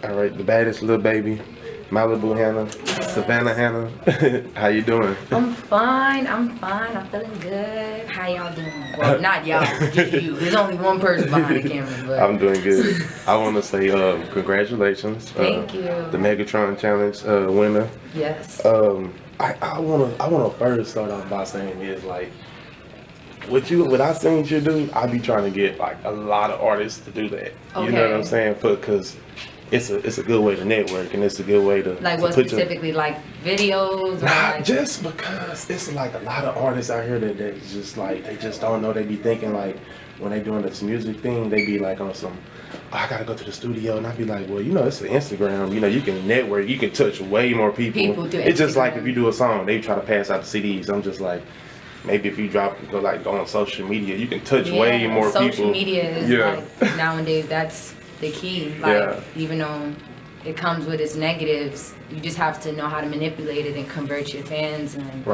All right, the baddest little baby, Malibu Hannah, Savannah Hannah. How you doing? I'm fine. I'm feeling good. How y'all doing? Well, not y'all, just you. There's only one person behind the camera, but I'm doing good. I want to say congratulations. Thank you. The Megatron Challenge winner. Yes. I wanna first start off by saying is like what I seen you do. I be trying to get like a lot of artists to do that. You know what I'm saying? Because it's a good way to network, and it's a good way to like what specifically, like videos? Or like, just because it's like a lot of artists out here that just like they just don't know. They be thinking like when they doing this music thing, they be like on some, oh, I gotta go to the studio, and I be like, well, it's an Instagram. You can network, you can touch way more people. It's just like if you do a song, they try to pass out the CDs. I'm just like, maybe if you go on social media, you can touch way more people. Social media is like nowadays that's the key. Like even though it comes with its negatives, you just have to know how to manipulate it and convert your fans and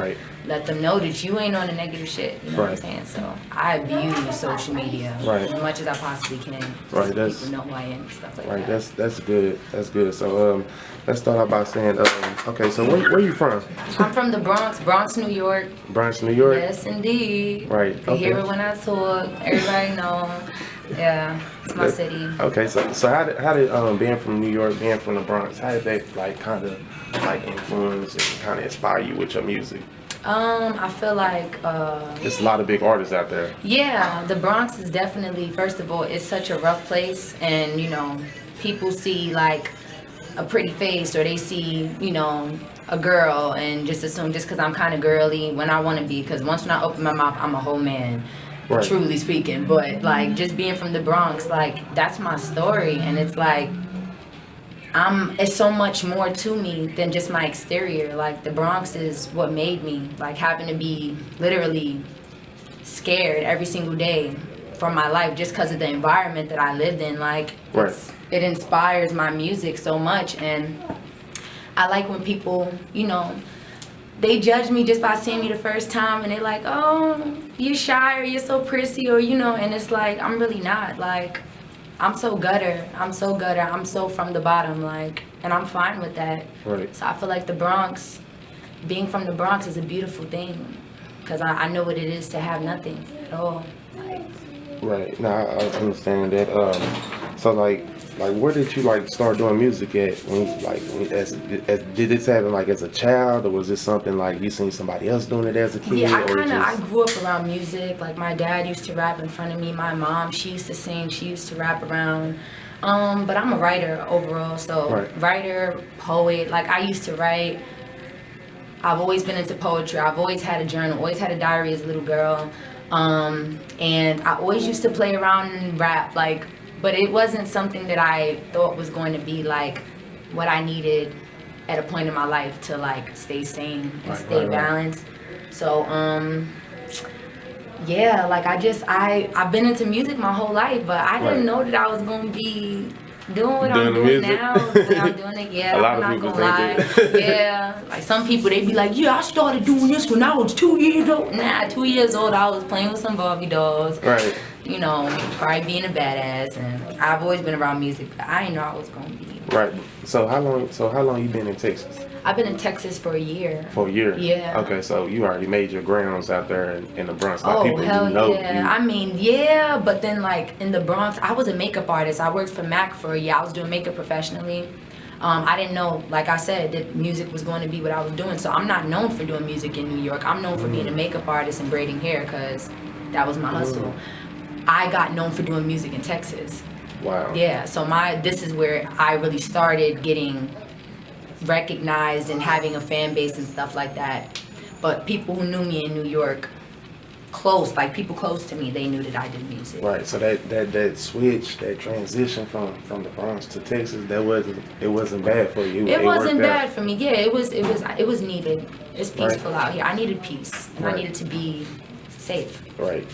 let them know that you ain't on the negative shit. You know what I'm saying? So I abuse social media as much as I possibly can. Right. So people know who I am and stuff like that. Right. That's good. That's good. So let's start out by saying, okay. So where you from? I'm from the Bronx, New York. Bronx, New York. Yes, indeed. Right. You hear it when I talk. Everybody know. Yeah, it's my city. Okay, so how did being from New York, being from the Bronx, how did that like kind of like influence and kind of inspire you with your music? I feel like there's a lot of big artists out there. Yeah, the Bronx is definitely, first of all, it's such a rough place, and people see like a pretty face, or they see a girl and just assume just because I'm kind of girly when I want to be, because when I open my mouth, I'm a whole man. Truly speaking, but like just being from the Bronx, like that's my story, and it's like it's so much more to me than just my exterior. Like the Bronx is what made me, like having to be literally scared every single day for my life just because of the environment that I lived in. Like it inspires my music so much, and I like when people they judge me just by seeing me the first time, and they're like, oh, you're shy, or you're so prissy, or and it's like, I'm really not. Like, I'm so gutter, I'm so from the bottom, like, and I'm fine with that. So I feel like the Bronx, being from the Bronx is a beautiful thing, because I know what it is to have nothing at all. Right. Now I understand that. So like where did you like start doing music at? Did this happen like as a child, or was this something like you seen somebody else doing it as a kid? Yeah, I grew up around music. Like my dad used to rap in front of me. My mom, she used to sing. She used to rap around. But I'm a writer overall. So writer, poet. Like I used to write. I've always been into poetry. I've always had a journal. Always had a diary as a little girl. And I always used to play around and rap. But it wasn't something that I thought was going to be like what I needed at a point in my life to like stay sane and stay balanced. So yeah, like I've been into music my whole life, but I didn't know that I was gonna be doing what I'm doing now. When I'm doing it, yeah, I'm not gonna lie. Yeah, like some people, they be like, yeah, I started doing this when I was 2 years old. Nah, 2 years old, I was playing with some Barbie dolls. Probably being a badass, and I've always been around music, but I didn't know I was gonna be. Right. So how long you been in Texas? I've been in Texas for a year. For a year? Yeah. Okay, so you already made your grounds out there in the Bronx. Like people hell know yeah. You. I mean, yeah, but then like in the Bronx, I was a makeup artist. I worked for MAC for a year. I was doing makeup professionally. I didn't know, like I said, that music was going to be what I was doing. So I'm not known for doing music in New York. I'm known for being a makeup artist and braiding hair, because that was my hustle. I got known for doing music in Texas. Wow. Yeah, so this is where I really started getting recognized and having a fan base and stuff like that. But people who knew me in New York, people close to me, they knew that I did music. Right. So that switch, that transition from the Bronx to Texas, it wasn't bad for you. It wasn't bad for me. Yeah, it was needed. It's peaceful out here. I needed peace, and I needed to be safe. Right.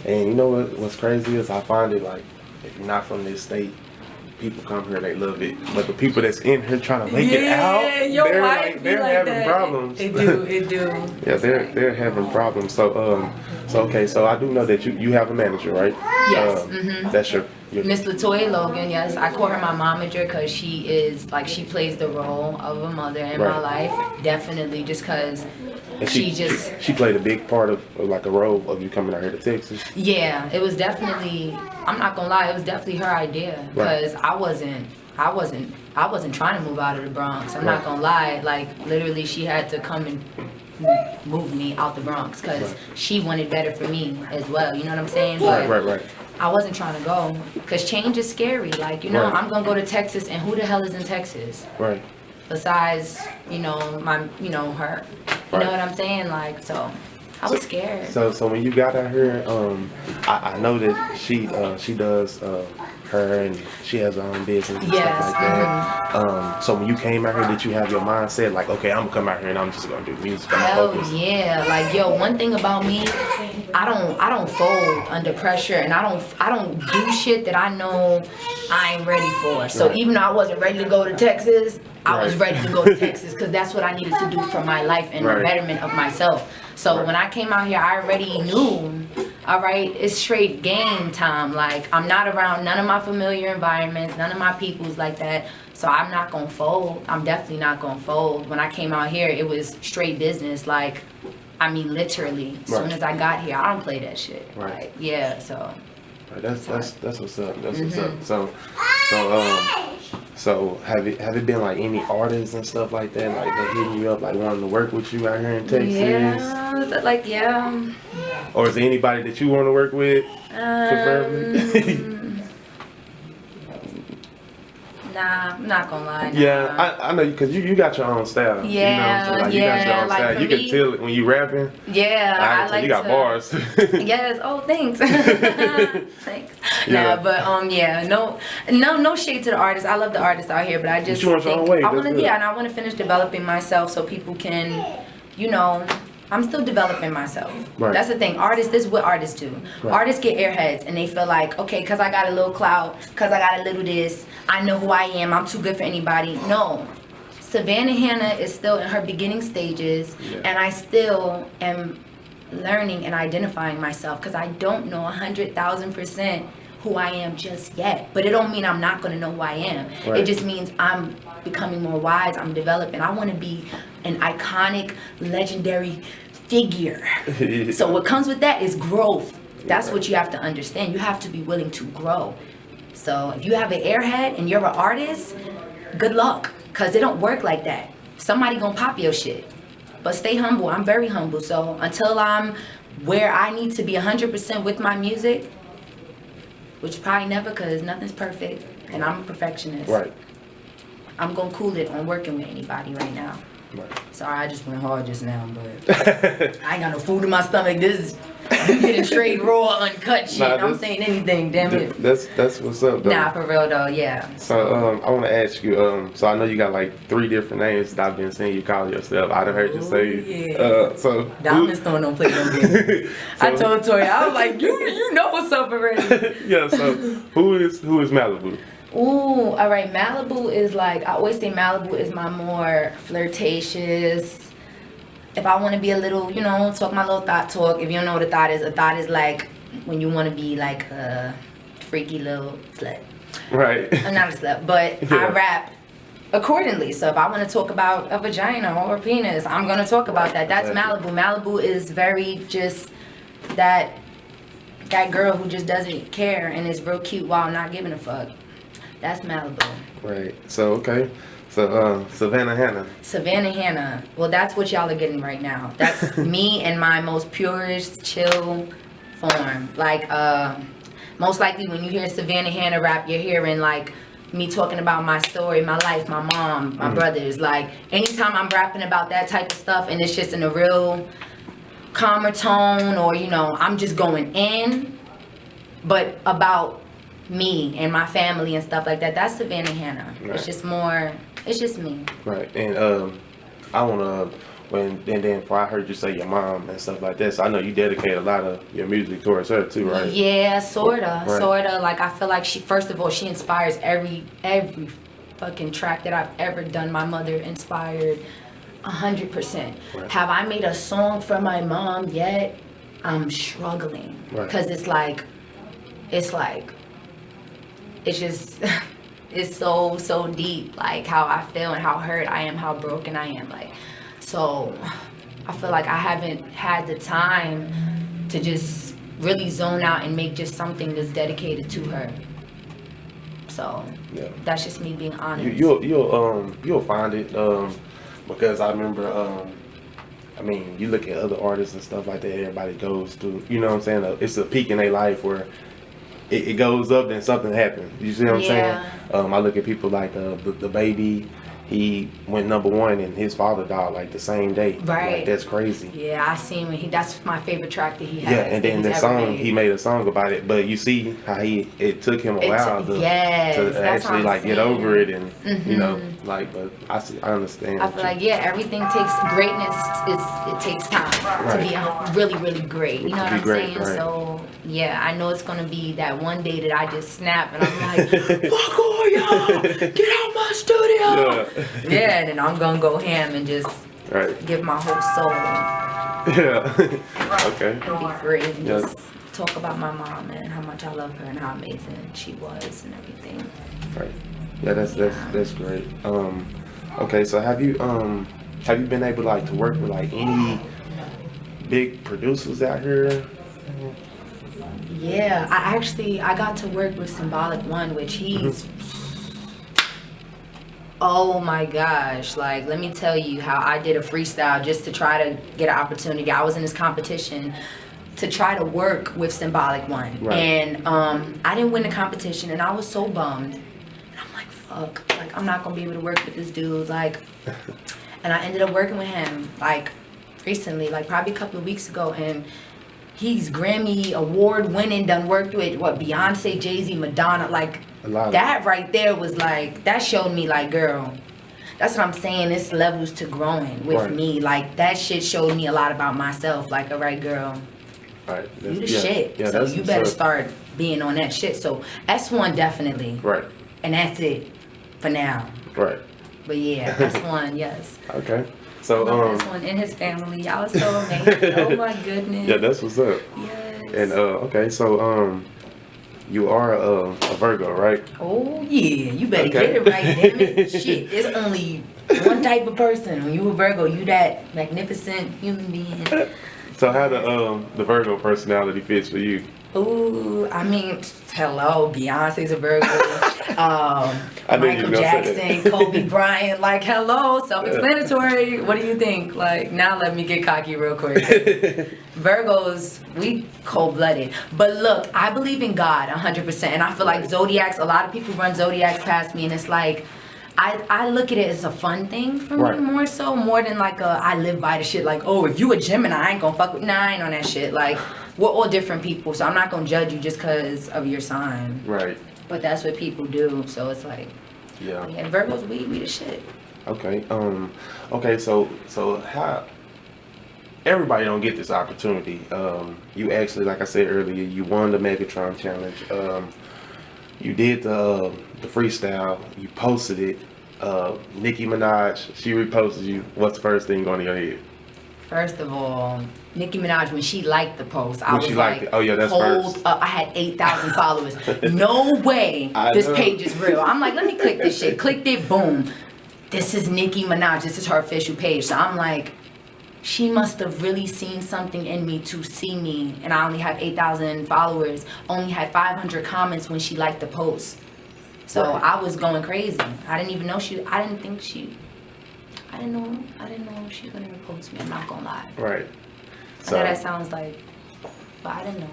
And you know what's crazy is I find it like if you're not from this state, people come here, they love it. But the people that's in here trying to make it out, they're having problems. It do. Yeah, they're having problems. So okay, so I do know that you have a manager, right? Yes. Miss Latoya Logan, yes, I call her my momager because she is like she plays the role of a mother in my life, definitely, just because she played a big part of like a role of you coming out here to Texas. Yeah, it was definitely. I'm not gonna lie, it was definitely her idea because I wasn't trying to move out of the Bronx. I'm not gonna lie, like literally, she had to come and move me out the Bronx because she wanted better for me as well. You know what I'm saying? But Right. I wasn't trying to go because change is scary. Like, you know, I'm gonna go to Texas, and who the hell is in Texas? Right. Besides, you know, her. You know what I'm saying? Like, so I was scared. So when you got out here, I know that she does her and she has her own business and stuff like that. So when you came out here, did you have your mindset like, okay, I'm gonna come out here and I'm just gonna do music? Hell yeah! Like, yo, one thing about me, I don't fold under pressure, and I don't do shit that I know I ain't ready for. So even though I wasn't ready to go to Texas, I was ready to go to Texas because that's what I needed to do for my life and the betterment of myself. So when I came out here, I already knew, all right, it's straight game time. Like, I'm not around none of my familiar environments, none of my peoples like that. So I'm not gonna fold. I'm definitely not gonna fold. When I came out here, it was straight business. Like, I mean, literally, as soon as I got here, I don't play that shit. Like, yeah, so. That's what's up. That's what's up. So have it been like any artists and stuff like that, like they hitting you up, like wanting to work with you out here in Texas? Yeah. Or is there anybody that you want to work with, preferably? Nah, I'm not gonna lie. Nah. Yeah, I know you because you got your own style. Yeah, you know, you got your own style. You can tell it when you rapping. Yeah, I like you got bars. Yes. Oh, thanks. Thanks. Nah, but no shade to the artists. I love the artists out here, but I just think I want to. Yeah, and I want to finish developing myself so people can, you know. I'm still developing myself. That's the thing. Artists, this is what artists do. Artists get airheads and they feel like, okay, because I got a little clout, because I got a little this, I know who I am, I'm too good for anybody. No. Savannah Hannah is still in her beginning stages, and I still am learning and identifying myself because I don't know 100,000% who I am just yet. But it don't mean I'm not going to know who I am. It just means I'm becoming more wise, I'm developing. I want to be an iconic, legendary figure. So what comes with that is growth. That's what you have to understand. You have to be willing to grow. So if you have an airhead and you're an artist, good luck, because it don't work like that. Somebody gonna pop your shit. But stay humble. I'm very humble. So until I'm where I need to be 100% with my music, which probably never, because nothing's perfect and I'm a perfectionist. I'm gonna cool it on working with anybody right now. Sorry, I just went hard just now, but I ain't got no food in my stomach. This you getting straight raw, uncut shit. I'm saying anything, damn it. That's what's up, though. Nah, for real though, yeah. So I want to ask you. So I know you got like 3 different names that I've been seeing you call yourself. I done heard you say. So Diamond Stone don't play no games. I told Tori, I was like, you know what's up already. Yeah. So who is Malibu? Ooh, all right. Malibu is like, I always say Malibu is my more flirtatious. If I want to be a little, you know, talk my little thought talk. If you don't know what a thought is like when you want to be like a freaky little slut. Right. I'm not a slut, but I rap accordingly. So if I want to talk about a vagina or a penis, I'm going to talk about that. That's Malibu. Malibu is very just that girl who just doesn't care and is real cute while not giving a fuck. That's Malibu. Right. So, okay. So, Savannah Hannah. Savannah Hannah. Well, that's what y'all are getting right now. That's me in my most purest, chill form. Like, most likely when you hear Savannah Hannah rap, you're hearing, like, me talking about my story, my life, my mom, my brothers. Like, anytime I'm rapping about that type of stuff and it's just in a real calmer tone or, you know, I'm just going in, but about me and my family and stuff like that, that's Savannah Hannah. It's just more, it's just me. Right. And I want to, and then before I heard you say your mom and stuff like that, so I know you dedicate a lot of your music towards her too, right? Yeah, sorta. Like, I feel like she, first of all, she inspires every fucking track that I've ever done. My mother inspired 100%. Have I made a song for my mom yet? I'm struggling because it's like it's just it's so deep, like how I feel and how hurt I am, how broken I am, like. So I feel like I haven't had the time to just really zone out and make just something that's dedicated to her. So Yeah. that's just me being honest. You'll find it, because I remember, I mean, you look at other artists and stuff like that, everybody goes through, you know what I'm saying? It's a peak in their life where it goes up, then something happens. You see what I'm saying? I look at people like the baby. He went #1 and his father died like the same day. Right. Like, that's crazy. Yeah, I seen when that's my favorite track that he has. Yeah, and then the song, he made a song about it. But you see how it took him a while to actually like get over it, and you know, like. But I understand. I feel like everything takes greatness. It takes time to be really great. You know what I'm saying? Right. So yeah, I know it's gonna be that one day that I just snap and I'm like, fuck all y'all, get out my studio. Yeah, and then I'm gonna go ham and just give my whole soul. Yeah. Okay. And be free and just talk about my mom and how much I love her and how amazing she was and everything. Right. Yeah, that's great. Okay, so have you been able to work with like any big producers out here? Yeah, I got to work with Symbolic One, which he's oh my gosh, like let me tell you how I did a freestyle just to try to get an opportunity. I was in this competition to try to work with Symbolic One, and I didn't win the competition, and I was so bummed. And I'm like, fuck, like I'm not gonna be able to work with this dude, like. And I ended up working with him like recently, like probably a couple of weeks ago, and he's Grammy award winning, done worked with Beyonce, Jay-Z, Madonna, like. That right there was like, that showed me like, girl, that's what I'm saying, it's levels to growing with me. Like that shit showed me a lot about myself. Like, all right, girl, you the shit. So you better start being on that shit. So S1 definitely. Right. And that's it for now. Right. But yeah, S1, yes. Okay. So S1 and his family, y'all was so amazing. Oh my goodness. Yeah, that's what's up. Yes. And okay, so you are a Virgo, right? Oh yeah, you better get it right, damn it. Shit, there's only one type of person. When you a Virgo, you that magnificent human being. So how the Virgo personality fits for you? Ooh, I mean, hello, Beyonce's a Virgo. Michael Jackson, Kobe Bryant, like hello, self-explanatory. What do you think? Like now, let me get cocky real quick. Virgos, we cold-blooded. But look, I believe in God 100%, and I feel like Zodiacs. A lot of people run Zodiacs past me, and it's like. I look at it as a fun thing for me more than like I live by the shit like, oh, if you a Gemini, I ain't gonna fuck with, nah, I ain't on that shit. Like, we're all different people, so I'm not gonna judge you just because of your sign. Right. But that's what people do, so it's like, yeah, Virgos, we the shit. Okay, okay, so how, everybody don't get this opportunity. You actually, like I said earlier, you won the Megatron challenge. You did the freestyle, you posted it. Nicki Minaj, she reposted you. What's the first thing going to your head? First of all, Nicki Minaj, when she liked the post, I was like, oh yeah, that's first. I had 8,000 followers. No way this page is real. I'm like, let me click this shit. Clicked it, boom. This is Nicki Minaj. This is her official page. So I'm like, she must have really seen something in me to see me. And I only have 8,000 followers. Only had 500 comments when she liked the post. So I was going crazy. I didn't even know I didn't know she was gonna repost me. I'm not gonna lie. Right. So I know that sounds like, but I didn't know.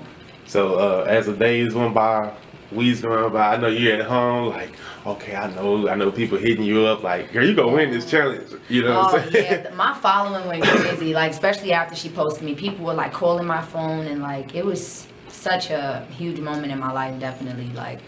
So as the days went by, weeks going by, I know you're at home, like, okay, I know people hitting you up, like, girl, you gonna win this challenge. You know what I'm saying? Yeah, my following went crazy. Like, especially after she posted me, people were like calling my phone, and like, it was such a huge moment in my life. Definitely, like.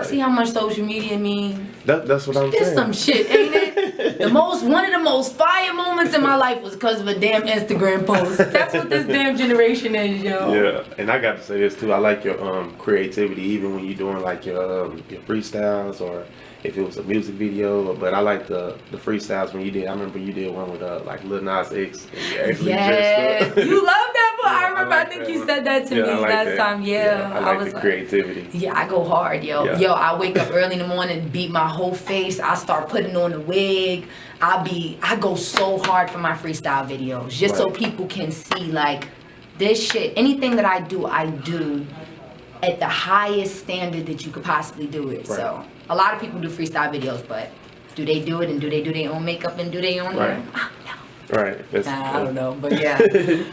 See how much social media means? That's what I'm saying. It's some shit, ain't it? One of the most fire moments in my life was because of a damn Instagram post. That's what this damn generation is, yo. Yeah, and I got to say this too. I like your creativity, even when you're doing like your freestyles, or if it was a music video. But I like the freestyles when you did. I remember you did one with like Lil Nas X, and you actually dressed up. You love that I remember. I think you said that to me last time. Yeah, I like the creativity. Yeah, I go hard, yo. Yeah. Yo, I wake up early in the morning, beat my whole face. I start putting on the wig. I go so hard for my freestyle videos, just so people can see like this shit. Anything that I do at the highest standard that you could possibly do it. Right. So a lot of people do freestyle videos, but do they do it and do they do their own makeup and do their own hair? No. Right. I don't know, but yeah.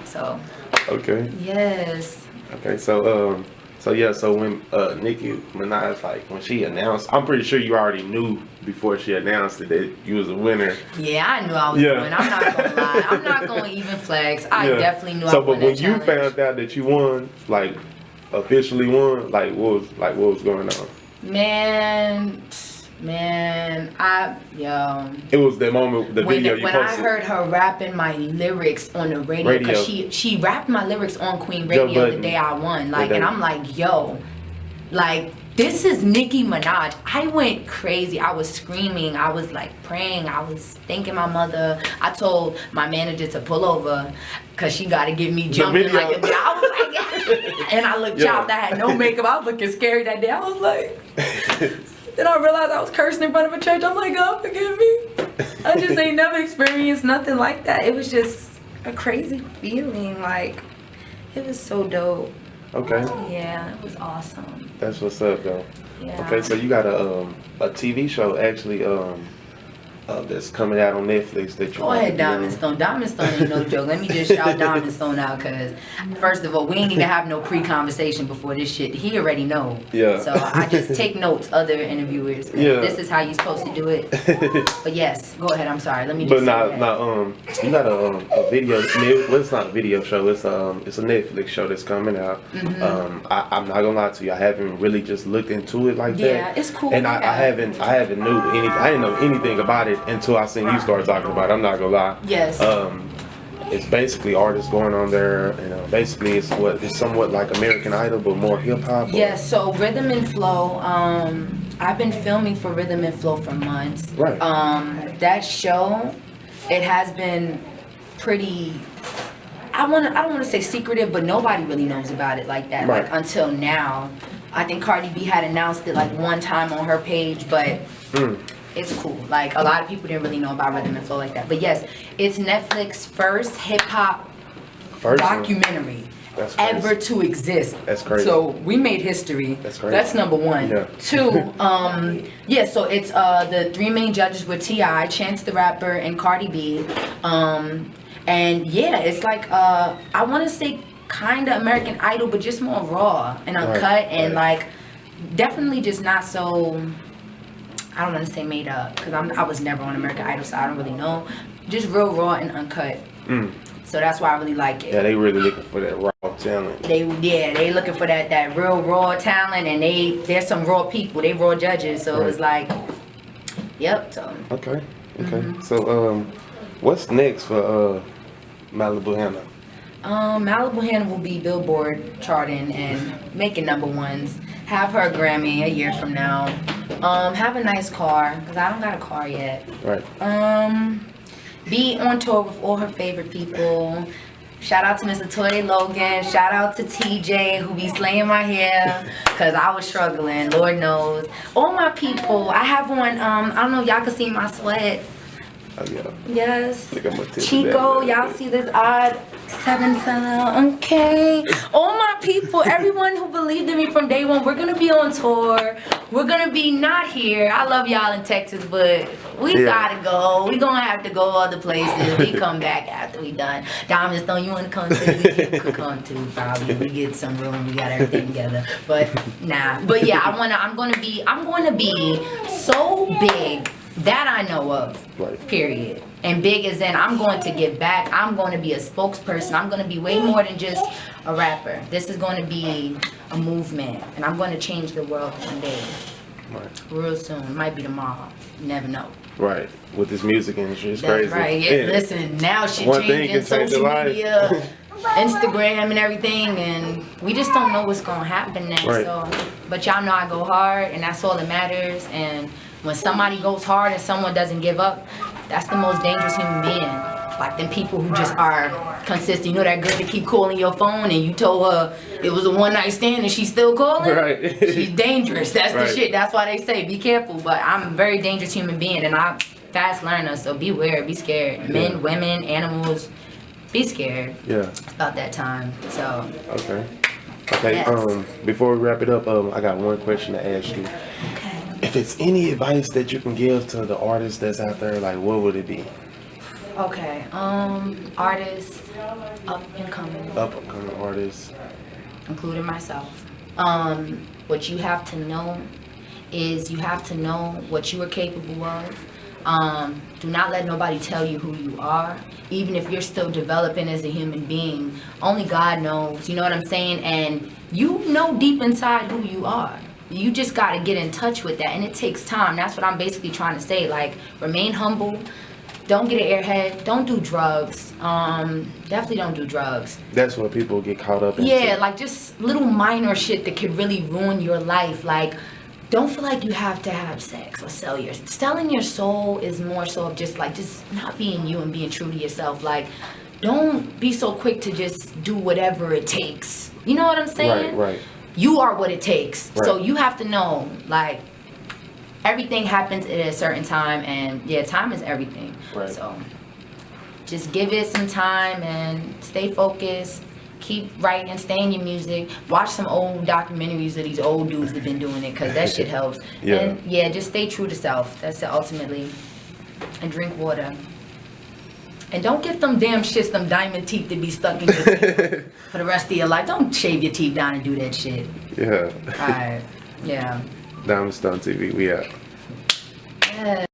So. Okay. Yes. Okay. So when Nicki Minaj, like when she announced, I'm pretty sure you already knew before she announced it that you was a winner. Yeah, I knew I was winning. I'm not gonna lie. I'm not gonna even flex. I definitely knew I won. So, but when you found out that you won, like officially won, like what was going on? Man, It was the moment, the video you posted. When I heard her rapping my lyrics on the radio, because she rapped my lyrics on Queen Radio the day I won. Like, and I'm like, yo, like, this is Nicki Minaj. I went crazy. I was screaming. I was like praying. I was thanking my mother. I told my manager to pull over because she got to get me jumping like a day. I was like, and I looked chopped. I had no makeup. I was looking scary that day. I was like, then I realized I was cursing in front of a church. I'm like, God, forgive me. I just ain't never experienced nothing like that. It was just a crazy feeling. Like, it was so dope. Okay. Yeah, it was awesome. That's what's up, though. Yeah. Okay, so you got a TV show actually that's coming out on Netflix that you go ahead, Diamond Stone. Diamond Stone ain't no joke. Let me just shout Diamond Stone out because first of all, we ain't even have no pre-conversation before this shit. He already know. Yeah. So I just take notes, other interviewers. Yeah. This is how you supposed to do it. But yes, go ahead. I'm sorry. Let me you just got a video. Well, it's not a video show. It's a Netflix show that's coming out. Mm-hmm. I'm not gonna lie to you. I haven't really just looked into it like that. Yeah, it's cool. And I didn't know anything about it until I seen you start talking about it. I'm not gonna lie. Yes. It's basically artists going on there, and basically it's somewhat like American Idol, but more hip hop. Yes. So Rhythm and Flow. I've been filming for Rhythm and Flow for months. Right. That show, it has been pretty. I don't want to say secretive, but nobody really knows about it like that. Right. Like until now. I think Cardi B had announced it like one time on her page, but. It's cool. Like, a lot of people didn't really know about Rhythm and Flow like that. But yes, it's Netflix's first hip-hop documentary ever to exist. That's crazy. So, we made history. That's crazy. That's number one. Yeah. Two, so it's the three main judges were T.I., Chance the Rapper, and Cardi B. And yeah, it's like, I want to say kind of American Idol, but just more raw and uncut and like, definitely just not so... I don't want to say made up because I was never on American Idol, so I don't really know. Just real raw and uncut. So that's why I really like it. Yeah, they really looking for that raw talent. They looking for that real raw talent, and there's some raw people. They raw judges, so it was like, yep. So. Okay. So what's next for Malibu Hannah? Malibu Hannah will be Billboard charting and making number ones. Have her a Grammy a year from now. Have a nice car, because I don't got a car yet. Right. Be on tour with all her favorite people. Shout out to Mr. Toy Logan. Shout out to TJ who be slaying my hair, because I was struggling, Lord knows. All my people, I have on, I don't know if y'all can see my sweat. Oh, yeah. Yes. Chico, y'all see this odd 7 fella, okay? All my people, everyone who believed in me from day one, we're gonna be on tour. We're gonna be not here. I love y'all in Texas, but we gotta go. We gonna have to go other places. We come back after we done. Diamond Stone, you wanna come too? We can come too, probably. We get some room, we got everything together. But nah. But yeah, I'm gonna be so big that I know of. Right. Period. And big as in I'm going to give back. I'm going to be a spokesperson. I'm going to be way more than just a rapper. This is going to be a movement, and I'm going to change the world one day. Right. Real soon. Might be tomorrow. You never know. Right. With this music industry, it's That's crazy. Right. Yeah. Listen, now shit changing, social media, Instagram and everything, and we just don't know what's going to happen next. Right. So, but y'all know I go hard, and that's all that matters. And when somebody goes hard and someone doesn't give up, that's the most dangerous human being. like them people who just are consistent. You know that girl that keep calling your phone and you told her it was a one night stand and she's still calling? Right. She's dangerous. That's Right. the shit. That's why they say be careful. But I'm a very dangerous human being and I'm fast learner, so beware, be scared. Men, women, animals, be scared. Yeah. About that time. So Okay. Okay. Yes. Before we wrap it up, I got one question to ask you. okay. If it's any advice that you can give to the artists that's out there, like what would it be? Okay. Artists, up and coming. Up and coming artists. Including myself. What you have to know is you have to know what you are capable of. Do not let nobody tell you who you are, even if you're still developing as a human being. Only God knows, you know what I'm saying? And you know deep inside who you are. You just got to get in touch with that, and it takes time. That's what I'm basically trying to say. Like, remain humble. Don't get an airhead. Don't do drugs. Definitely don't do drugs. That's what people get caught up in. Yeah, like just little minor shit that could really ruin your life. Like, don't feel like you have to have sex or selling your soul is more so of just not being you and being true to yourself. Like, don't be so quick to just do whatever it takes. You know what I'm saying? Right. You are what it takes. Right. So you have to know, like, everything happens at a certain time, and yeah, time is everything. Right. So just give it some time and stay focused. Keep writing, stay in your music. Watch some old documentaries of these old dudes that been doing it, because that shit helps. Yeah. And yeah, just stay true to self. That's it ultimately. And drink water. And don't get them damn shits, them diamond teeth that be stuck in your teeth for the rest of your life. Don't shave your teeth down and do that shit. Yeah. Alright. Yeah. Diamond Stone TV, we out. Yeah.